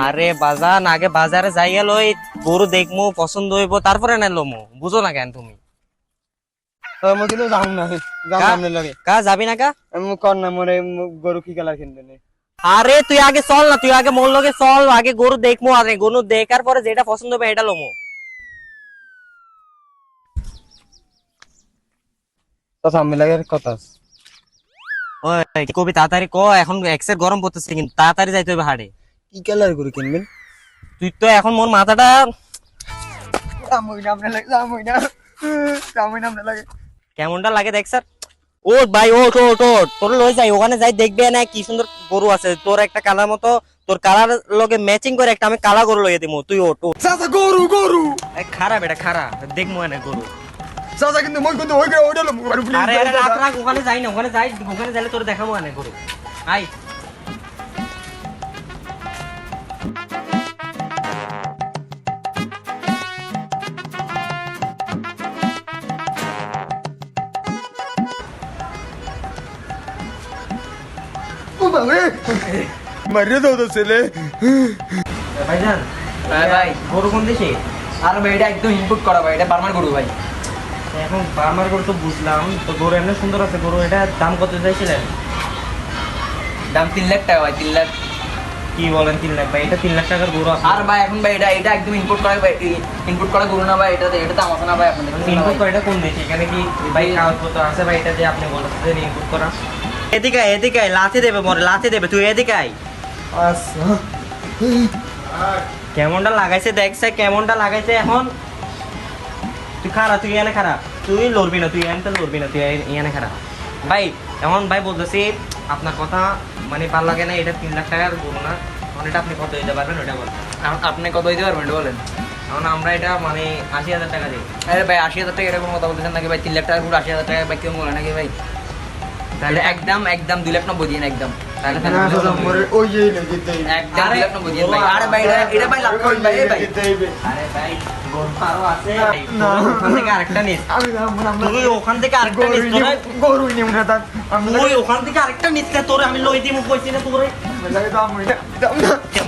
আরে বাজান আগে বাজারে যাই গেল গরু দেখমু পছন্দ হইব তারপরে নেলো মু বুঝো না কেন তুমি কা যাবি না কা গরু কি কালার কিনবে? আরে তুই আগে চল না, তুই আগে মোর লগে চল, আগে গরু দেখমু, আরে গরু দেখার পরে যেটা পছন্দ হবে এটা লমু। কথা ওই কবি তাড়াতাড়ি ক, এখন এক্সের গরম পড়তেছে কিন্তু তাড়াতাড়ি যাইতে হবে হাড়ে। কি কালার গরু কিনবেন? তুই তো এখন মোর মাথাটা কেমনটা লাগে দেখ স্যার। ও ভাই ও তোর লই যাই, ওখানে যাই দেখবে না কি সুন্দর গরু আছে, তোর একটা কালার মতো, তোর কালার লগে ম্যাচিং করে একটা আমি কালা গরু লইয়ে দিমু, তুই ওট গরু গরু খারাপ এটা খারাপ দেখমু এনে গরু। কিন্তু মই কিন্তু ওইটা আরে আরে রাখ ওখানে যাই না, ওখানে যাইলে তোর দেখাবো এনে গরু। আই মারিয়ে দাও তো ছেলে। ভাইজান ভাই গরু কোন দেশে? আর ভাই এটা একদম ইনপুট করা ভাই, এটা বার্মার গরু ভাই। এখন বার্মার গরু তো বুঝলাম, তো গরু এমনি সুন্দর আছে গরু, এটা দাম কত চাইছিলেন? দাম 3 লাখ টাকা ভাই, 3 লাখ। কি বলেন 3 লাখ? ভাই এটা 3 লাখ টাকার গরু আছে। আর ভাই এখন ভাই এটা একদম ইনপুট করা ভাই, ইনপুট করা গরু না ভাই, এটা দাম আছে না ভাই আপনাদের। ইনপুট করা এটা কোন দেশে? এখানে কি ভাই কাগজপত্র আছে ভাই এটা যে আপনি বলতেছেন ইনপুট করা? এদিকে আয়, লাথি দেবে মরে, লাথি দেবে, তুই এদিকে আয়। কেমনটা লাগাইছে দেখছে, কেমনটা লাগাইছে। এখন তুই খারাপ, তুই এখানে খারাপ, তুই লড়বি না, তুই এখানে লড়বি না, তুই এখানে খারাপ। ভাই এখন ভাই বলতেছি আপনার কথা মানে ভালো লাগে না, এটা 3 লাখ টাকার গরু না, মানে এটা আপনি কত দিতে পারবেন ওটা বলেন। আপনি কত দিতে পারবেন এটা বলেন। এখন আমরা এটা মানে 80,000 টাকা দিই। আরে ভাই 80,000 টাকা এরকম কথা বলতেছেন নাকি ভাই? 3 লাখ টাকার গরু 80,000 টাকা ভাই কেউ বলে নাকি ভাই? তাহলে একদম 2,90,000 দিন একদম, তাহলে একদম 2,90,000 দিন ভাই। আরে ভাই এটা ভাই লাখ ভাই ভাই। আরে ভাই গরু আরো আছে, ওখান থেকে আরেকটা নিস, তুই ওখান থেকে আরেকটা নিস, গরু নিউ না তার তুই ওখান থেকে আরেকটা নিস, তোরে আমি লই দিমু কইছি না তোরে।